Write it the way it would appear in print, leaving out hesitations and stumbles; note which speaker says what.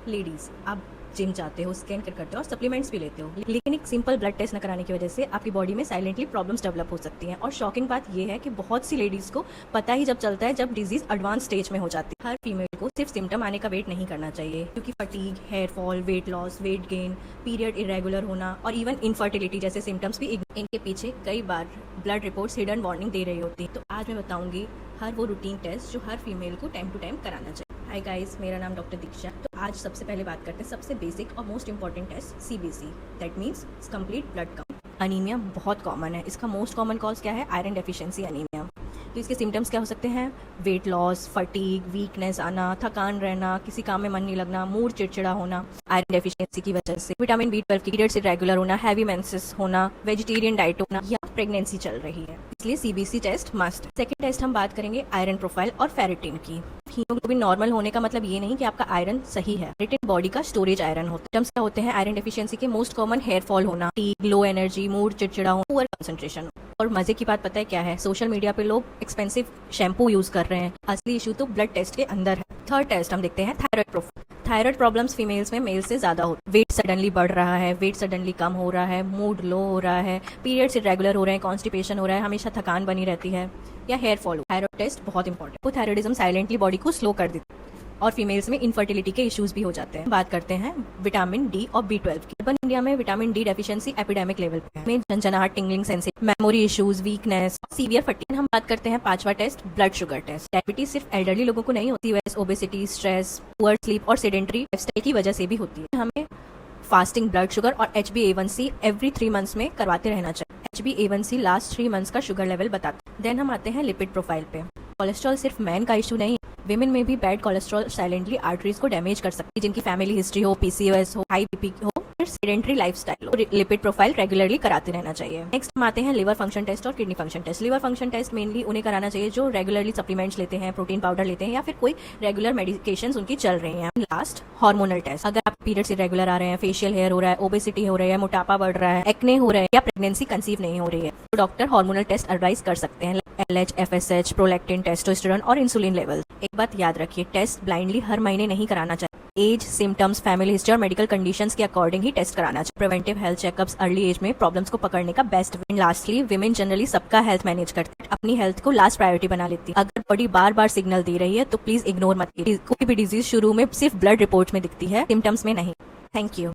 Speaker 1: Ladies, आप gym जाते हो, स्कैन करते हो और सप्लीमेंट्स भी लेते हो, लेकिन एक सिंपल ब्लड टेस्ट न कराने की वजह से आपकी बॉडी में साइलेंटली प्रॉब्लम्स डेवलप हो सकती हैं। और शॉकिंग बात यह है कि बहुत सी लेडीज को पता ही जब चलता है जब डिजीज एडवांस स्टेज में हो जाती है। हर फीमेल को सिर्फ सिम्टम आने का वेट नहीं करना चाहिए, क्योंकि fatigue, hair fall, weight loss, weight gain, period irregular होना और इवन इनफर्टिलिटी जैसे सिम्टम्स भी इनके पीछे कई बार ब्लड रिपोर्ट्स हिडन वार्निंग दे रही होती है। तो आज मैं बताऊंगी हर वो रूटीन टेस्ट जो हर फीमेल को टाइम टू टाइम कराना चाहिए। हाय गाइस, मेरा नाम डॉक्टर दीक्षा। तो आज सबसे पहले बात करते हैं सबसे बेसिक और most important test CBC, that means complete blood count. Anaemia बहुत कॉमन है। इसका मोस्ट कॉमन कॉज क्या है? Iron deficiency anaemia. तो इसके सिम्टम्स क्या हो सकते हैं? वेट लॉस, फटीग, वीकनेस आना, थकान रहना, किसी काम में मन नहीं लगना, मूड चिड़चिड़ा होना आयरन डेफिशिएंसी की वजह से, विटामिन B12 की पीरियड्स इरेगुलर होना, हैवी मेंसेस होना, वेजिटेरियन डाइट होना या प्रेगनेंसी चल रही है, इसलिए CBC test must. Second test हम बात करेंगे आयरन प्रोफाइल और फेरिटिन की। हीमोग्लोबिन नॉर्मल होने का मतलब ये नहीं कि आपका आयरन सही है। फेरिटिन बॉडी का स्टोरेज आयरन होता है। सिम्टम्स क्या होते हैं आयरन डेफिशिएंसी के? मोस्ट कॉमन हेयर फॉल होना, लो एनर्जी, मूड चिड़चिड़ा होना, पुअर कंसंट्रेशन। और मजे की बात पता है क्या है? सोशल मीडिया पे लोग एक्सपेंसिव शैम्पू यूज कर रहे हैं, असली इशू तो ब्लड टेस्ट के अंदर है। थर्ड टेस्ट हम देखते हैं thyroid profile. Thyroid problems females में मेल से ज्यादा होती है। वेट सडनली बढ़ रहा है, वेट सडनली कम हो रहा है, मूड लो हो रहा है, पीरियड्स इरेगुलर हो रहे हैं, कॉन्स्टिपेशन हो रहा है, हमेशा थकान बनी रहती है या हेयर फॉल। थायराइड टेस्ट बहुत इंपॉर्टेंट। वो थायराइडिज्म साइलेंटली बॉडी को स्लो कर देती है और फीमेल्स में इनफर्टिलिटी के इश्यूज भी हो जाते हैं। बात करते हैं विटामिन डी और B12 की। अर्बन इंडिया में vitamin D deficiency epidemic level पे है। झंझनाहट, tingling, sensitive, memory issues, weakness, severe fatigue. हम बात करते हैं पांचवा test blood sugar test. Diabetes सिर्फ एल्डरली लोगों को नहीं होती, वैसे ओबेसिटी, स्ट्रेस, पुअर स्लीप और सेडेंटरी लाइफस्टाइल की वजह से भी होती है। हमें फास्टिंग ब्लड शुगर और HbA1c एवरी 3 मंथ्स में करवाते रहना चाहिए। HbA1c लास्ट 3 मंथ्स का शुगर लेवल बताता है। देन हम आते हैं लिपिड प्रोफाइल पे। कोलेस्ट्रॉल सिर्फ मैन का इशू नहीं, विमेन में भी बैड कोलेस्ट्रॉल साइलेंटली आर्टरीज को डैमेज कर सकती है, जिनकी फैमिली हिस्ट्री हो, PCOS हो, हाई BP हो, फिर सेडेंटरी लाइफस्टाइल हो। लिपिड प्रोफाइल रेगुलरली कराते रहना चाहिए। नेक्स्ट हम आते हैं लिवर फंक्शन टेस्ट और kidney function test. Liver function test mainly उन्हें कराना चाहिए जो रेगुलरली सप्लीमेंट्स लेते हैं, प्रोटीन पाउडर लेते हैं या फिर कोई रेगुलर मेडिकेशंस उनकी चल रही हैं। Last hormonal test. अगर आप पीरियड्स इरेगुलर आ रहे हैं, फेशियल हेयर हो रहा है, ओबेसिटी हो रही है, मोटापा बढ़ रहा है, एक्ने हो रहा है या प्रेगनेंसी कंसीव नहीं हो रही है, तो डॉक्टर हार्मोनल टेस्ट एडवाइस कर सकते हैं। LH, FSH, प्रोलैक्टिन, टेस्टोस्टेरोन और इंसुलिन लेवल। एक बात याद रखिए, टेस्ट ब्लाइंडली हर महीने नहीं कराना चाहिए। एज, सिम्टम्स, फैमिली हिस्ट्री और मेडिकल कंडीशंस के अकॉर्डिंग ही टेस्ट कराना चाहिए। Preventive health checkups early age में प्रॉब्लम्स को पकड़ने का best way. Lastly, women generally सबका हेल्थ मैनेज करते हैं, अपनी हेल्थ को लास्ट प्रायोरिटी बना लेती है। अगर बॉडी बार बार सिग्नल दे रही है तो प्लीज इग्नोर मत कीजिए। कोई भी डिजीज शुरू में सिर्फ ब्लड रिपोर्ट में दिखती है, सिम्टम्स में नहीं। Thank you.